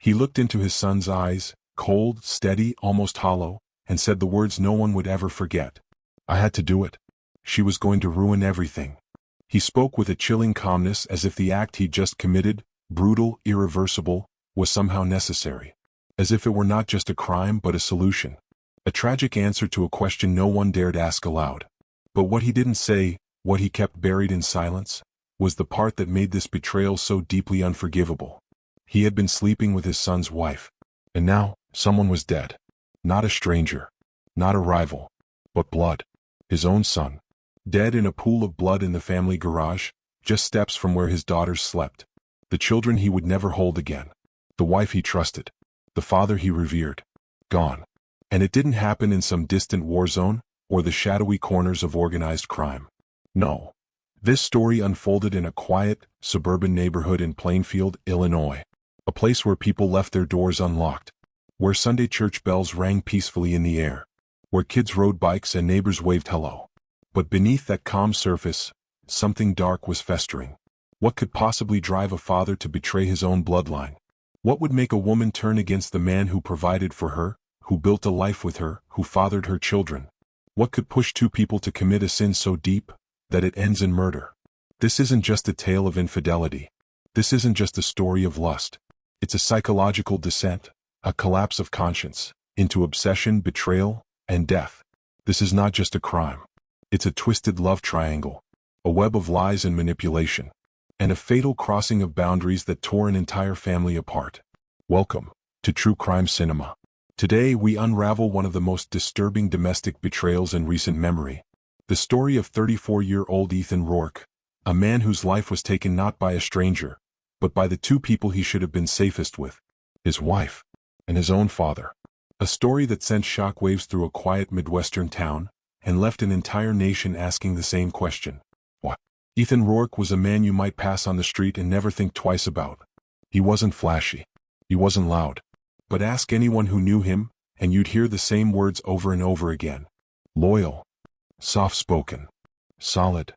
He looked into his son's eyes, cold, steady, almost hollow, and said the words no one would ever forget. I had to do it. She was going to ruin everything. He spoke with a chilling calmness, as if the act he'd just committed, brutal, irreversible, was somehow necessary. As if it were not just a crime but a solution. A tragic answer to a question no one dared ask aloud. But what he didn't say, what he kept buried in silence, was the part that made this betrayal so deeply unforgivable. He had been sleeping with his son's wife. And now, someone was dead. Not a stranger. Not a rival. But blood. His own son. Dead in a pool of blood in the family garage, just steps from where his daughters slept. The children he would never hold again. The wife he trusted. The father he revered. Gone. And it didn't happen in some distant war zone, or the shadowy corners of organized crime. No. This story unfolded in a quiet, suburban neighborhood in Plainfield, Illinois. A place where people left their doors unlocked. Where Sunday church bells rang peacefully in the air. Where kids rode bikes and neighbors waved hello. But beneath that calm surface, something dark was festering. What could possibly drive a father to betray his own bloodline? What would make a woman turn against the man who provided for her, who built a life with her, who fathered her children? What could push two people to commit a sin so deep that it ends in murder? This isn't just a tale of infidelity. This isn't just a story of lust. It's a psychological descent, a collapse of conscience, into obsession, betrayal, and death. This is not just a crime. It's a twisted love triangle, a web of lies and manipulation, and a fatal crossing of boundaries that tore an entire family apart. Welcome to True Crime Cinema. Today we unravel one of the most disturbing domestic betrayals in recent memory. The story of 34-year-old Ethan Rourke, a man whose life was taken not by a stranger, but by the two people he should have been safest with, his wife and his own father. A story that sent shockwaves through a quiet Midwestern town and left an entire nation asking the same question. What? Ethan Rourke was a man you might pass on the street and never think twice about. He wasn't flashy. He wasn't loud. But ask anyone who knew him, and you'd hear the same words over and over again. Loyal. Soft-spoken. Solid.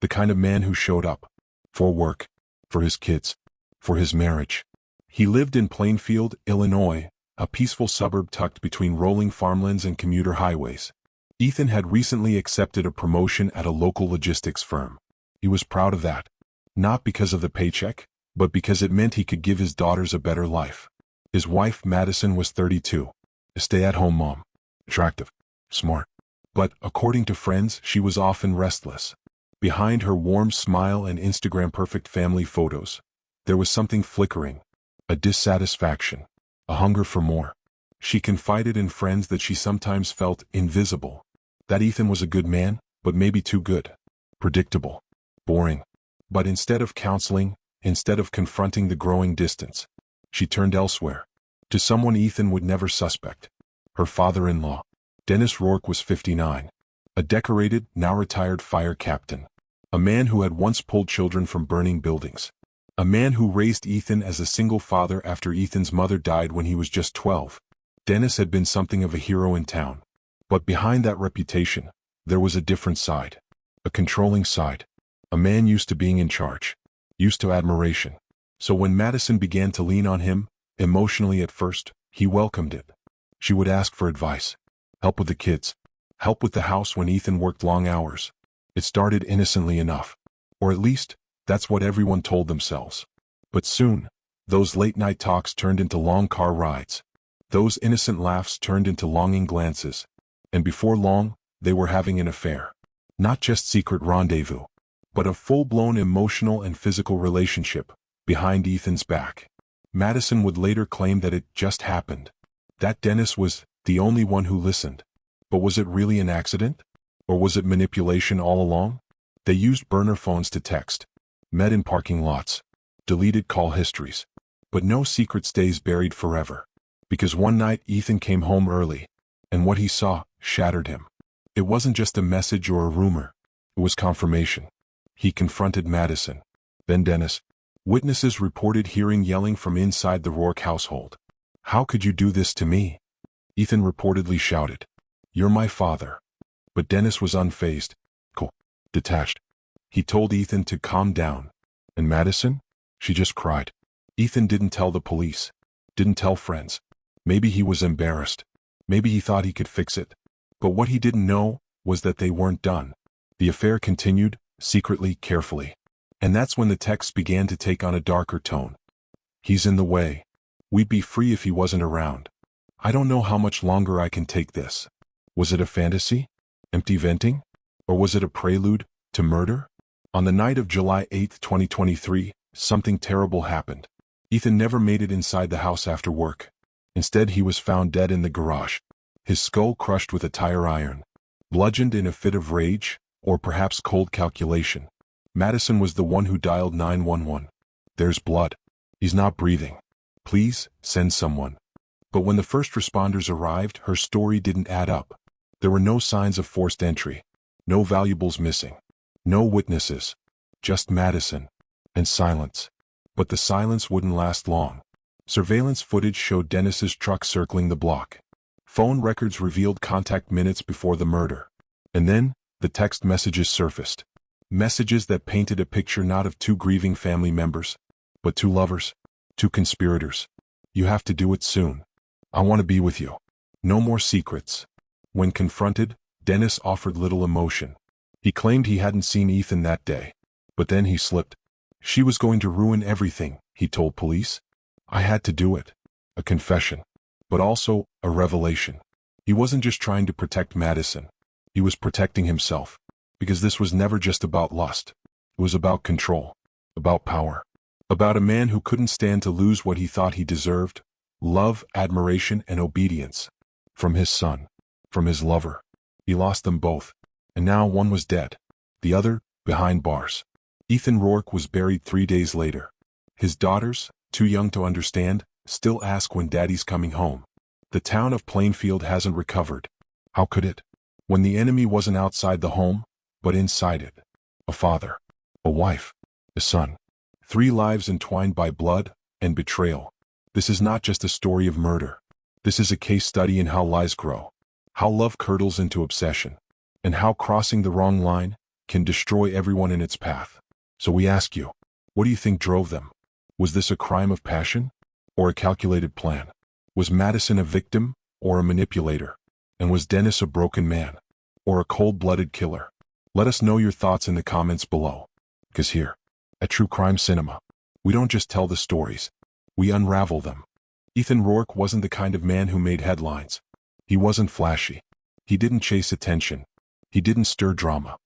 The kind of man who showed up. For work. For his kids. For his marriage. He lived in Plainfield, Illinois, a peaceful suburb tucked between rolling farmlands and commuter highways. Ethan had recently accepted a promotion at a local logistics firm. He was proud of that. Not because of the paycheck, but because it meant he could give his daughters a better life. His wife, Madison, was 32. A stay-at-home mom. Attractive. Smart. But, according to friends, she was often restless. Behind her warm smile and Instagram-perfect family photos, there was something flickering. A dissatisfaction. A hunger for more. She confided in friends that she sometimes felt invisible. That Ethan was a good man, but maybe too good. Predictable. Boring. But instead of counseling, instead of confronting the growing distance, she turned elsewhere. To someone Ethan would never suspect. Her father-in-law. Dennis Rourke was 59. A decorated, now retired fire captain. A man who had once pulled children from burning buildings. A man who raised Ethan as a single father after Ethan's mother died when he was just 12. Dennis had been something of a hero in town. But behind that reputation, there was a different side. A controlling side. A man used to being in charge. Used to admiration. So when Madison began to lean on him, emotionally at first, he welcomed it. She would ask for advice. Help with the kids. Help with the house when Ethan worked long hours. It started innocently enough. Or at least, that's what everyone told themselves. But soon, those late-night talks turned into long car rides. Those innocent laughs turned into longing glances. And before long, they were having an affair. Not just secret rendezvous, but a full-blown emotional and physical relationship, behind Ethan's back. Madison would later claim that it just happened. That Dennis was the only one who listened. But was it really an accident? Or was it manipulation all along? They used burner phones to text. Met in parking lots. Deleted call histories. But no secret stays buried forever. Because one night Ethan came home early. And what he saw shattered him. It wasn't just a message or a rumor. It was confirmation. He confronted Madison. Then Dennis. Witnesses reported hearing yelling from inside the Rourke household. How could you do this to me? Ethan reportedly shouted. You're my father. But Dennis was unfazed. Cool. Detached. He told Ethan to calm down. And Madison? She just cried. Ethan didn't tell the police. Didn't tell friends. Maybe he was embarrassed. Maybe he thought he could fix it. But what he didn't know was that they weren't done. The affair continued, secretly, carefully. And that's when the texts began to take on a darker tone. He's in the way. We'd be free if he wasn't around. I don't know how much longer I can take this. Was it a fantasy? Empty venting? Or was it a prelude to murder? On the night of July 8, 2023, something terrible happened. Ethan never made it inside the house after work. Instead, he was found dead in the garage. His skull crushed with a tire iron. Bludgeoned in a fit of rage, or perhaps cold calculation. Madison was the one who dialed 911. There's blood. He's not breathing. Please, send someone. But when the first responders arrived, her story didn't add up. There were no signs of forced entry. No valuables missing. No witnesses. Just Madison. And silence. But the silence wouldn't last long. Surveillance footage showed Dennis's truck circling the block. Phone records revealed contact minutes before the murder. And then, the text messages surfaced. Messages that painted a picture not of two grieving family members, but two lovers, two conspirators. You have to do it soon. I want to be with you. No more secrets. When confronted, Dennis offered little emotion. He claimed he hadn't seen Ethan that day. But then he slipped. She was going to ruin everything, he told police. I had to do it. A confession. But also, a revelation. He wasn't just trying to protect Madison. He was protecting himself. Because this was never just about lust. It was about control. About power. About a man who couldn't stand to lose what he thought he deserved. Love, admiration, and obedience. From his son. From his lover. He lost them both. And now one was dead. The other, behind bars. Ethan Rourke was buried 3 days later. His daughters, too young to understand, still ask when Daddy's coming home. The town of Plainfield hasn't recovered. How could it? When the enemy wasn't outside the home, but inside it. A father. A wife. A son. 3 lives entwined by blood and betrayal. This is not just a story of murder. This is a case study in how lies grow. How love curdles into obsession. And how crossing the wrong line can destroy everyone in its path. So we ask you, what do you think drove them? Was this a crime of passion? Or a calculated plan? Was Madison a victim or a manipulator? And was Dennis a broken man? Or a cold-blooded killer? Let us know your thoughts in the comments below. Because here, at True Crime Cinema, we don't just tell the stories, we unravel them. Ethan Rourke wasn't the kind of man who made headlines. He wasn't flashy. He didn't chase attention. He didn't stir drama.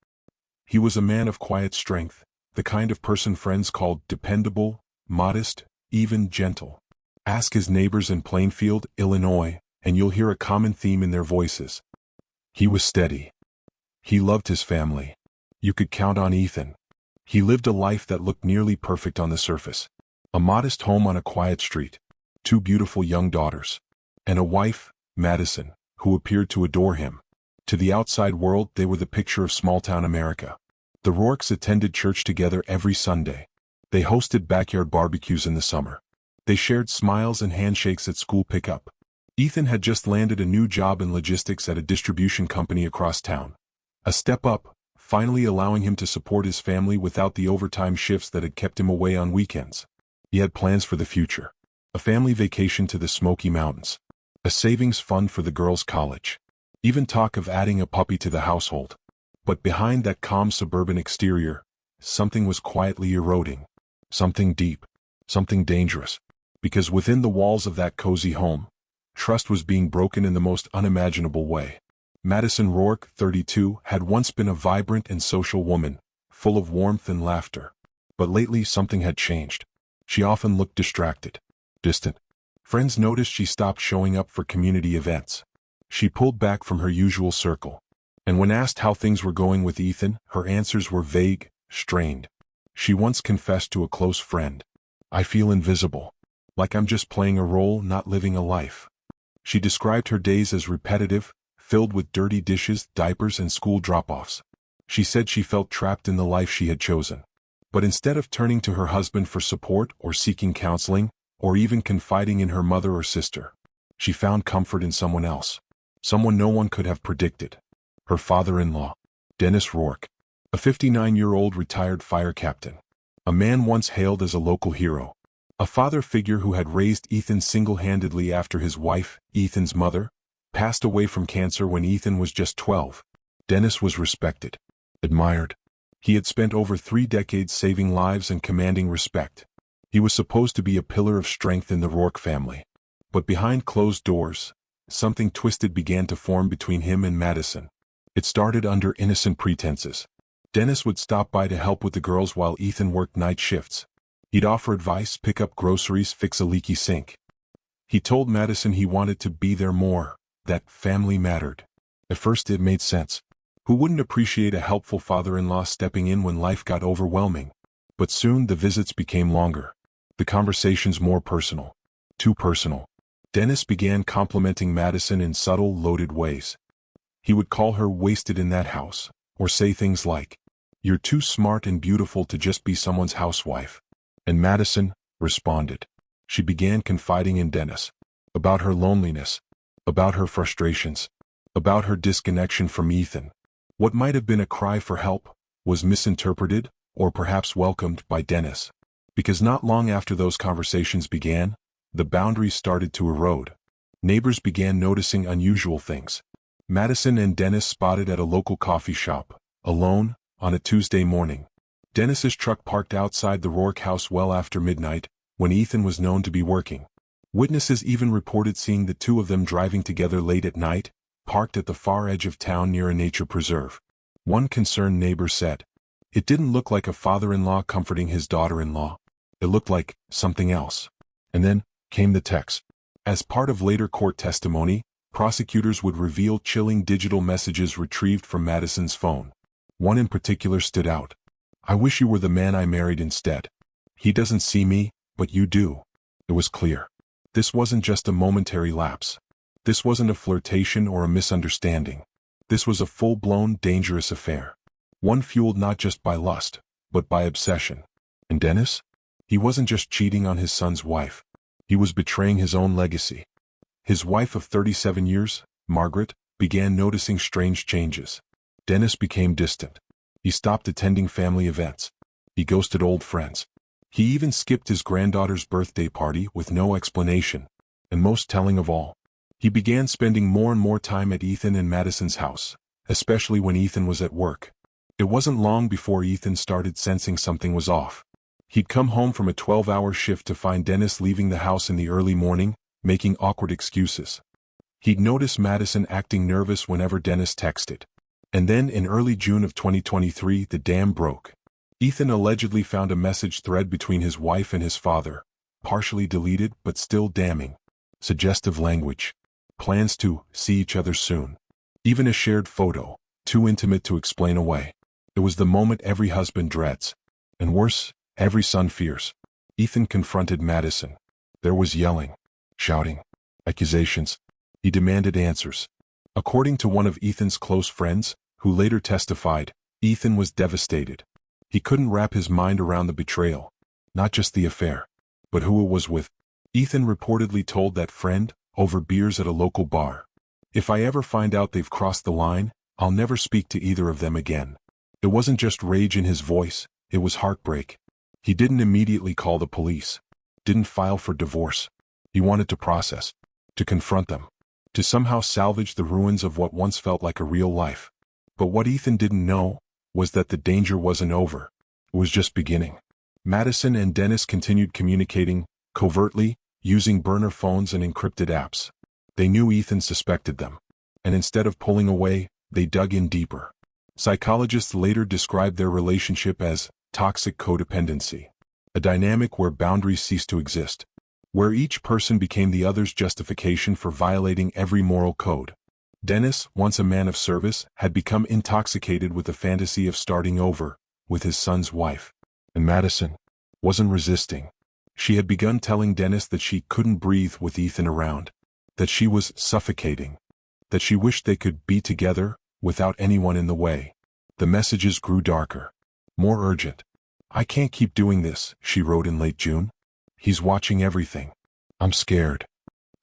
He was a man of quiet strength, the kind of person friends called dependable, modest, even gentle. Ask his neighbors in Plainfield, Illinois, and you'll hear a common theme in their voices. He was steady. He loved his family. You could count on Ethan. He lived a life that looked nearly perfect on the surface. A modest home on a quiet street. 2 beautiful young daughters. And a wife, Madison, who appeared to adore him. To the outside world, they were the picture of small-town America. The Rourkes attended church together every Sunday. They hosted backyard barbecues in the summer. They shared smiles and handshakes at school pickup. Ethan had just landed a new job in logistics at a distribution company across town. A step up, finally allowing him to support his family without the overtime shifts that had kept him away on weekends. He had plans for the future. A family vacation to the Smoky Mountains. A savings fund for the girls' college. Even talk of adding a puppy to the household. But behind that calm suburban exterior, something was quietly eroding. Something deep. Something dangerous. Because within the walls of that cozy home, trust was being broken in the most unimaginable way. Madison Rourke, 32, had once been a vibrant and social woman, full of warmth and laughter. But lately something had changed. She often looked distracted. Distant. Friends noticed she stopped showing up for community events. She pulled back from her usual circle. And when asked how things were going with Ethan, her answers were vague, strained. She once confessed to a close friend, "I feel invisible. Like I'm just playing a role, not living a life." She described her days as repetitive, filled with dirty dishes, diapers, and school drop-offs. She said she felt trapped in the life she had chosen. But instead of turning to her husband for support or seeking counseling, or even confiding in her mother or sister, she found comfort in someone else. Someone no one could have predicted. Her father-in-law, Dennis Rourke, a 59-year-old retired fire captain. A man once hailed as a local hero. A father figure who had raised Ethan single-handedly after his wife, Ethan's mother, passed away from cancer when Ethan was just 12. Dennis was respected, admired. He had spent over 3 decades saving lives and commanding respect. He was supposed to be a pillar of strength in the Rourke family. But behind closed doors, something twisted began to form between him and Madison. It started under innocent pretenses. Dennis would stop by to help with the girls while Ethan worked night shifts. He'd offer advice, pick up groceries, fix a leaky sink. He told Madison he wanted to be there more, that family mattered. At first it made sense. Who wouldn't appreciate a helpful father-in-law stepping in when life got overwhelming? But soon the visits became longer. The conversations more personal. Too personal. Dennis began complimenting Madison in subtle, loaded ways. He would call her wasted in that house, or say things like, "You're too smart and beautiful to just be someone's housewife." And Madison responded. She began confiding in Dennis. About her loneliness. About her frustrations. About her disconnection from Ethan. What might have been a cry for help was misinterpreted, or perhaps welcomed by Dennis. Because not long after those conversations began, the boundaries started to erode. Neighbors began noticing unusual things. Madison and Dennis spotted at a local coffee shop, alone, on a Tuesday morning. Dennis's truck parked outside the Rourke house well after midnight, when Ethan was known to be working. Witnesses even reported seeing the two of them driving together late at night, parked at the far edge of town near a nature preserve. One concerned neighbor said, "It didn't look like a father-in-law comforting his daughter-in-law. It looked like something else." And then came the text. As part of later court testimony, prosecutors would reveal chilling digital messages retrieved from Madison's phone. One in particular stood out. "I wish you were the man I married instead. He doesn't see me, but you do." It was clear. This wasn't just a momentary lapse. This wasn't a flirtation or a misunderstanding. This was a full-blown, dangerous affair. One fueled not just by lust, but by obsession. And Dennis? He wasn't just cheating on his son's wife. He was betraying his own legacy. His wife of 37 years, Margaret, began noticing strange changes. Dennis became distant. He stopped attending family events. He ghosted old friends. He even skipped his granddaughter's birthday party with no explanation. And most telling of all, he began spending more and more time at Ethan and Madison's house, especially when Ethan was at work. It wasn't long before Ethan started sensing something was off. He'd come home from a 12-hour shift to find Dennis leaving the house in the early morning, making awkward excuses. He'd notice Madison acting nervous whenever Dennis texted. And then in early June of 2023, the dam broke. Ethan allegedly found a message thread between his wife and his father, partially deleted but still damning. Suggestive language. Plans to see each other soon. Even a shared photo, too intimate to explain away. It was the moment every husband dreads. And worse, every son fears. Ethan confronted Madison. There was yelling, shouting, accusations. He demanded answers. According to one of Ethan's close friends, who later testified, Ethan was devastated. He couldn't wrap his mind around the betrayal. Not just the affair, but who it was with. Ethan reportedly told that friend, over beers at a local bar, "If I ever find out they've crossed the line, I'll never speak to either of them again." It wasn't just rage in his voice, it was heartbreak. He didn't immediately call the police. Didn't file for divorce. He wanted to process. To confront them. To somehow salvage the ruins of what once felt like a real life. But what Ethan didn't know was that the danger wasn't over. It was just beginning. Madison and Dennis continued communicating, covertly, using burner phones and encrypted apps. They knew Ethan suspected them. And instead of pulling away, they dug in deeper. Psychologists later described their relationship as toxic codependency. A dynamic where boundaries ceased to exist. Where each person became the other's justification for violating every moral code. Dennis, once a man of service, had become intoxicated with the fantasy of starting over, with his son's wife. And Madison wasn't resisting. She had begun telling Dennis that she couldn't breathe with Ethan around. That she was suffocating. That she wished they could be together, without anyone in the way. The messages grew darker. More urgent. "I can't keep doing this," she wrote in late June. "He's watching everything. I'm scared."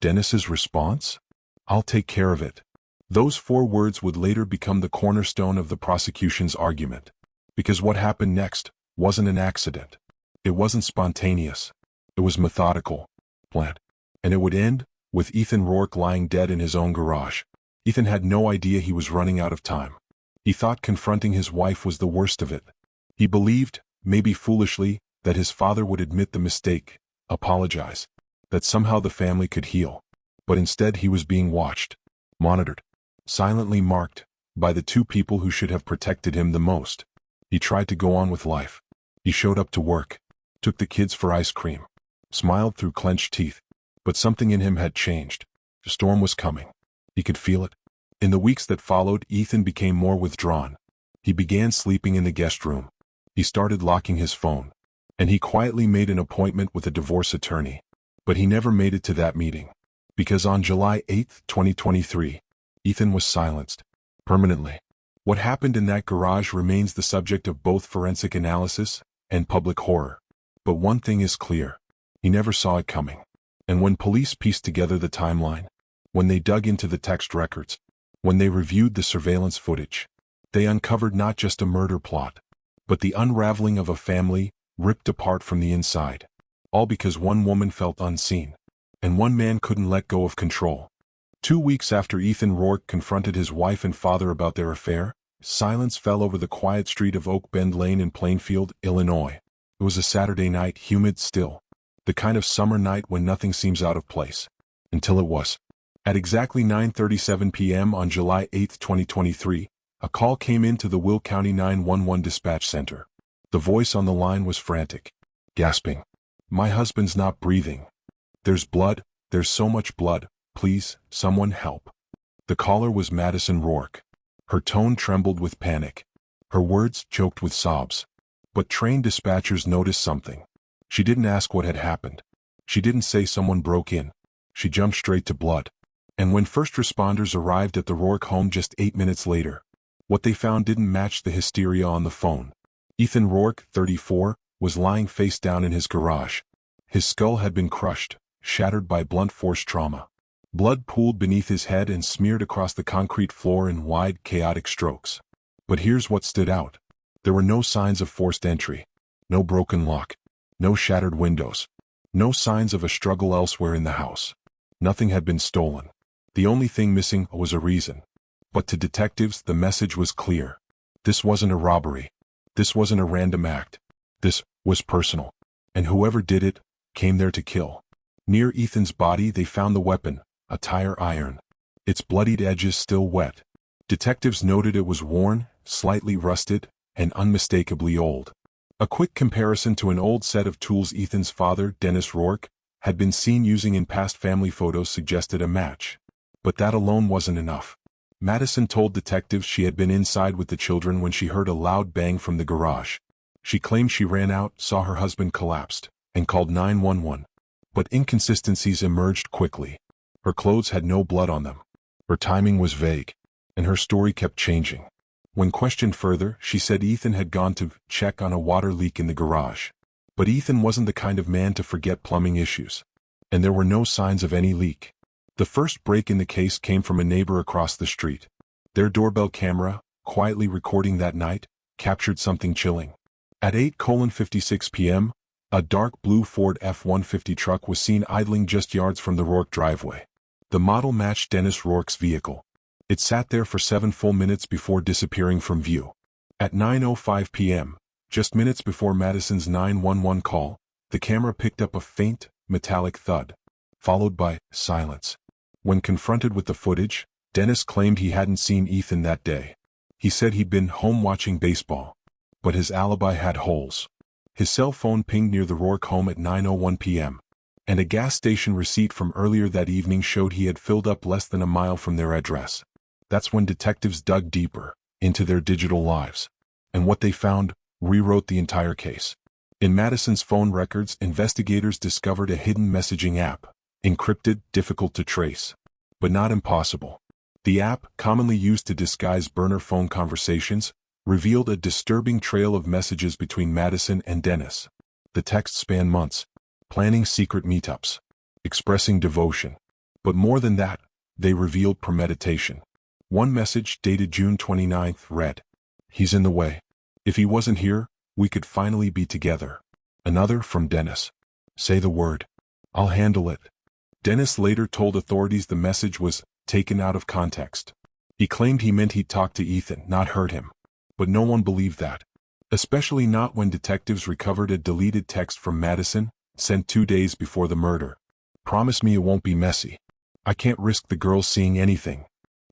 Dennis's response? "I'll take care of it." Those 4 words would later become the cornerstone of the prosecution's argument. Because what happened next wasn't an accident. It wasn't spontaneous. It was methodical, planned, and it would end with Ethan Rourke lying dead in his own garage. Ethan had no idea he was running out of time. He thought confronting his wife was the worst of it. He believed, maybe foolishly, that his father would admit the mistake, apologize, that somehow the family could heal. But instead he was being watched, monitored, silently marked by the two people who should have protected him the most. He tried to go on with life. He showed up to work, took the kids for ice cream, smiled through clenched teeth. But something in him had changed. The storm was coming. He could feel it. In the weeks that followed, Ethan became more withdrawn. He began sleeping in the guest room. He started locking his phone. And he quietly made an appointment with a divorce attorney. But he never made it to that meeting. Because on July 8, 2023, Ethan was silenced. Permanently. What happened in that garage remains the subject of both forensic analysis and public horror. But one thing is clear. He never saw it coming. And when police pieced together the timeline, when they dug into the text records, when they reviewed the surveillance footage, they uncovered not just a murder plot, but the unraveling of a family ripped apart from the inside. All because one woman felt unseen, and one man couldn't let go of control. 2 weeks after Ethan Rourke confronted his wife and father about their affair, silence fell over the quiet street of Oak Bend Lane in Plainfield, Illinois. It was a Saturday night, humid still. The kind of summer night when nothing seems out of place. Until it was. At exactly 9:37 p.m. on July 8, 2023, a call came into the Will County 911 dispatch center. The voice on the line was frantic, gasping. "My husband's not breathing. There's blood, there's so much blood, please, someone help." The caller was Madison Rourke. Her tone trembled with panic. Her words choked with sobs. But trained dispatchers noticed something. She didn't ask what had happened. She didn't say someone broke in. She jumped straight to blood. And when first responders arrived at the Rourke home just 8 minutes later, what they found didn't match the hysteria on the phone. Ethan Rourke, 34, was lying face down in his garage. His skull had been crushed, shattered by blunt force trauma. Blood pooled beneath his head and smeared across the concrete floor in wide, chaotic strokes. But here's what stood out. There were no signs of forced entry. No broken lock. No shattered windows. No signs of a struggle elsewhere in the house. Nothing had been stolen. The only thing missing was a reason. But to detectives, the message was clear. This wasn't a robbery. This wasn't a random act. This was personal. And whoever did it came there to kill. Near Ethan's body, they found the weapon, a tire iron. Its bloodied edges still wet. Detectives noted it was worn, slightly rusted, and unmistakably old. A quick comparison to an old set of tools Ethan's father, Dennis Rourke, had been seen using in past family photos suggested a match. But that alone wasn't enough. Madison told detectives she had been inside with the children when she heard a loud bang from the garage. She claimed she ran out, saw her husband collapsed, and called 911. But inconsistencies emerged quickly. Her clothes had no blood on them. Her timing was vague. And her story kept changing. When questioned further, she said Ethan had gone to check on a water leak in the garage. But Ethan wasn't the kind of man to forget plumbing issues. And there were no signs of any leak. The first break in the case came from a neighbor across the street. Their doorbell camera, quietly recording that night, captured something chilling. At 8:56 p.m., a dark blue Ford F-150 truck was seen idling just yards from the Rourke driveway. The model matched Dennis Rourke's vehicle. It sat there for 7 full minutes before disappearing from view. At 9:05 p.m., just minutes before Madison's 911 call, the camera picked up a faint, metallic thud, followed by silence. When confronted with the footage, Dennis claimed he hadn't seen Ethan that day. He said he'd been home watching baseball. But his alibi had holes. His cell phone pinged near the Rourke home at 9:01 p.m. And a gas station receipt from earlier that evening showed he had filled up less than a mile from their address. That's when detectives dug deeper into their digital lives. And what they found rewrote the entire case. In Madison's phone records, investigators discovered a hidden messaging app. Encrypted, difficult to trace. But not impossible. The app, commonly used to disguise burner phone conversations, revealed a disturbing trail of messages between Madison and Dennis. The texts spanned months. Planning secret meetups. Expressing devotion. But more than that, they revealed premeditation. One message, dated June 29th, read, "He's in the way. If he wasn't here, we could finally be together." Another, from Dennis, Say the word. I'll handle it. Dennis later told authorities the message was taken out of context. He claimed he meant he'd talk to Ethan, not hurt him. But no one believed that. Especially not when detectives recovered a deleted text from Madison, sent 2 days before the murder. Promise me it won't be messy. I can't risk the girls seeing anything.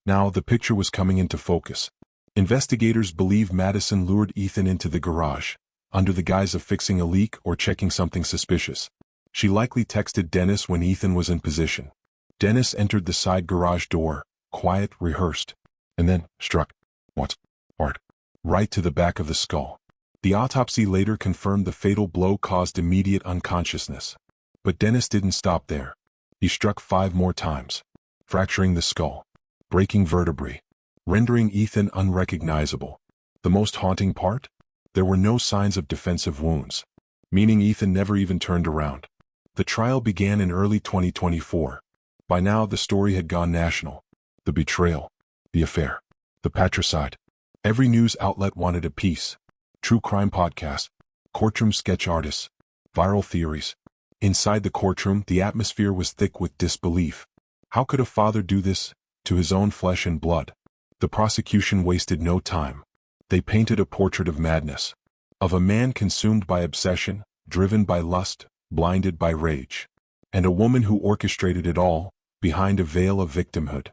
Now the picture was coming into focus. Investigators believe Madison lured Ethan into the garage, under the guise of fixing a leak or checking something suspicious. She likely texted Dennis when Ethan was in position. Dennis entered the side garage door, quiet, rehearsed, and then struck. What's hard? Right to the back of the skull. The autopsy later confirmed the fatal blow caused immediate unconsciousness. But Dennis didn't stop there. He struck 5 more times, fracturing the skull, breaking vertebrae, rendering Ethan unrecognizable. The most haunting part? There were no signs of defensive wounds, meaning Ethan never even turned around. The trial began in early 2024. By now the story had gone national. The betrayal, the affair, the patricide. Every news outlet wanted a piece. True crime podcasts, courtroom sketch artists, viral theories. Inside the courtroom, the atmosphere was thick with disbelief. How could a father do this to his own flesh and blood? The prosecution wasted no time. They painted a portrait of madness, of a man consumed by obsession, driven by lust, blinded by rage, and a woman who orchestrated it all, behind a veil of victimhood,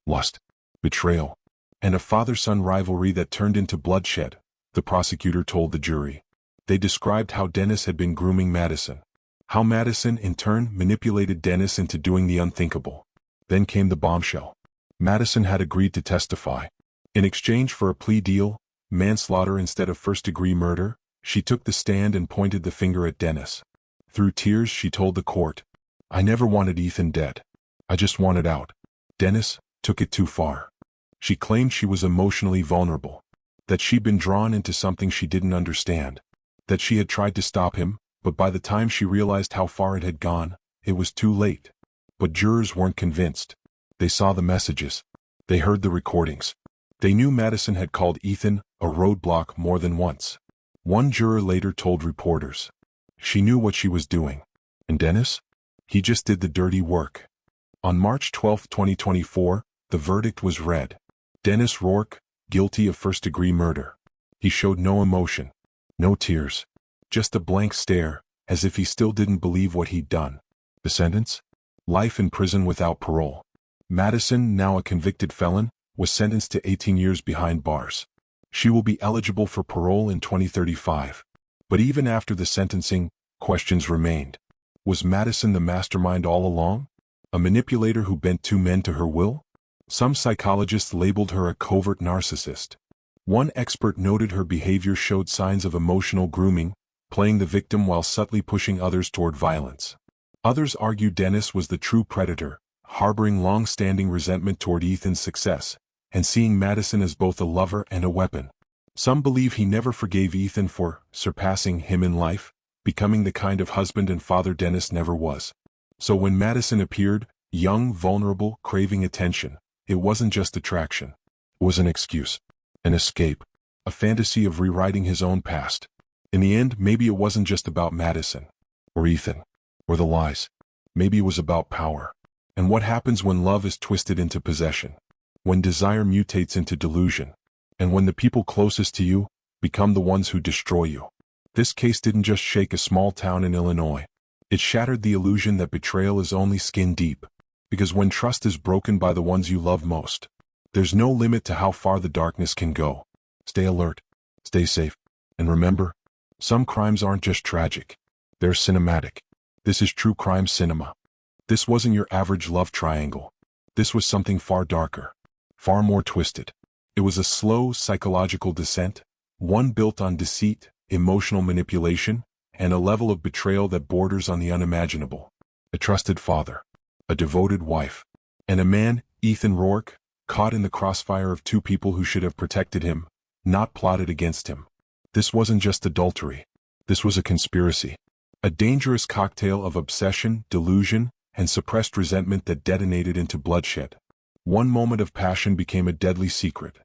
lust, betrayal, and a father-son rivalry that turned into bloodshed, the prosecutor told the jury. They described how Dennis had been grooming Madison, how Madison, in turn, manipulated Dennis into doing the unthinkable. Then came the bombshell. Madison had agreed to testify. In exchange for a plea deal, manslaughter instead of first-degree murder, she took the stand and pointed the finger at Dennis. Through tears, she told the court, "I never wanted Ethan dead. I just wanted out." Dennis took it too far. She claimed she was emotionally vulnerable, that she'd been drawn into something she didn't understand, that she had tried to stop him, but by the time she realized how far it had gone, it was too late. But jurors weren't convinced. They saw the messages. They heard the recordings. They knew Madison had called Ethan a roadblock more than once. One juror later told reporters, she knew what she was doing. And Dennis? He just did the dirty work. On March 12, 2024, the verdict was read. Dennis Rourke, guilty of first-degree murder. He showed no emotion, no tears, just a blank stare, as if he still didn't believe what he'd done. The sentence? Life in prison without parole. Madison, now a convicted felon, was sentenced to 18 years behind bars. She will be eligible for parole in 2035. But even after the sentencing, questions remained. Was Madison the mastermind all along? A manipulator who bent 2 men to her will? Some psychologists labeled her a covert narcissist. One expert noted her behavior showed signs of emotional grooming, playing the victim while subtly pushing others toward violence. Others argued Dennis was the true predator, harboring long-standing resentment toward Ethan's success, and seeing Madison as both a lover and a weapon. Some believe he never forgave Ethan for surpassing him in life, becoming the kind of husband and father Dennis never was. So when Madison appeared, young, vulnerable, craving attention, it wasn't just attraction. It was an excuse, an escape, a fantasy of rewriting his own past. In the end, maybe it wasn't just about Madison, or Ethan, or the lies. Maybe it was about power. And what happens when love is twisted into possession? When desire mutates into delusion? And when the people closest to you become the ones who destroy you? This case didn't just shake a small town in Illinois. It shattered the illusion that betrayal is only skin deep. Because when trust is broken by the ones you love most, there's no limit to how far the darkness can go. Stay alert, stay safe, and remember, some crimes aren't just tragic. They're cinematic. This is true crime cinema. This wasn't your average love triangle. This was something far darker, far more twisted. It was a slow psychological descent, one built on deceit, emotional manipulation, and a level of betrayal that borders on the unimaginable. A trusted father, a devoted wife, and a man, Ethan Rourke, caught in the crossfire of 2 people who should have protected him, not plotted against him. This wasn't just adultery. This was a conspiracy. A dangerous cocktail of obsession, delusion, and suppressed resentment that detonated into bloodshed. One moment of passion became a deadly secret.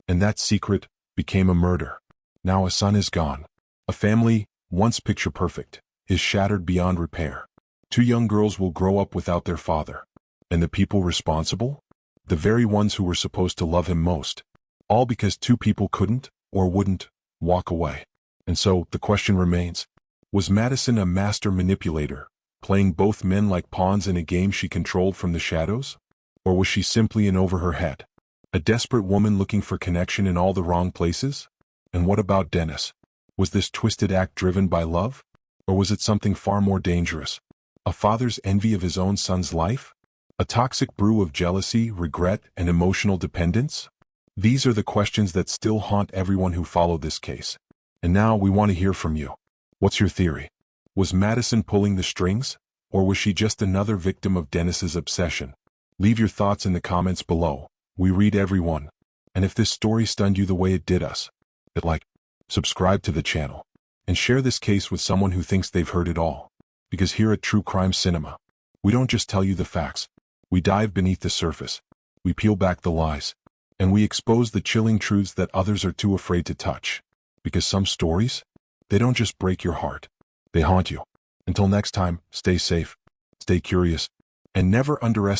And that secret became a murder. Now a son is gone. A family, once picture perfect, is shattered beyond repair. Two young girls will grow up without their father. And the people responsible? The very ones who were supposed to love him most. All because two people couldn't, or wouldn't, walk away. And so, the question remains, was Madison a master manipulator, playing both men like pawns in a game she controlled from the shadows? Or was she simply in over her head? A desperate woman looking for connection in all the wrong places? And what about Dennis? Was this twisted act driven by love? Or was it something far more dangerous? A father's envy of his own son's life? A toxic brew of jealousy, regret, and emotional dependence? These are the questions that still haunt everyone who followed this case. And now we want to hear from you. What's your theory? Was Madison pulling the strings? Or was she just another victim of Dennis's obsession? Leave your thoughts in the comments below. We read every one. And if this story stunned you the way it did us, hit like, subscribe to the channel, and share this case with someone who thinks they've heard it all. Because here at True Crime Cinema, we don't just tell you the facts. We dive beneath the surface. We peel back the lies. And we expose the chilling truths that others are too afraid to touch. Because some stories, they don't just break your heart. They haunt you. Until next time, stay safe, stay curious, and never underestimate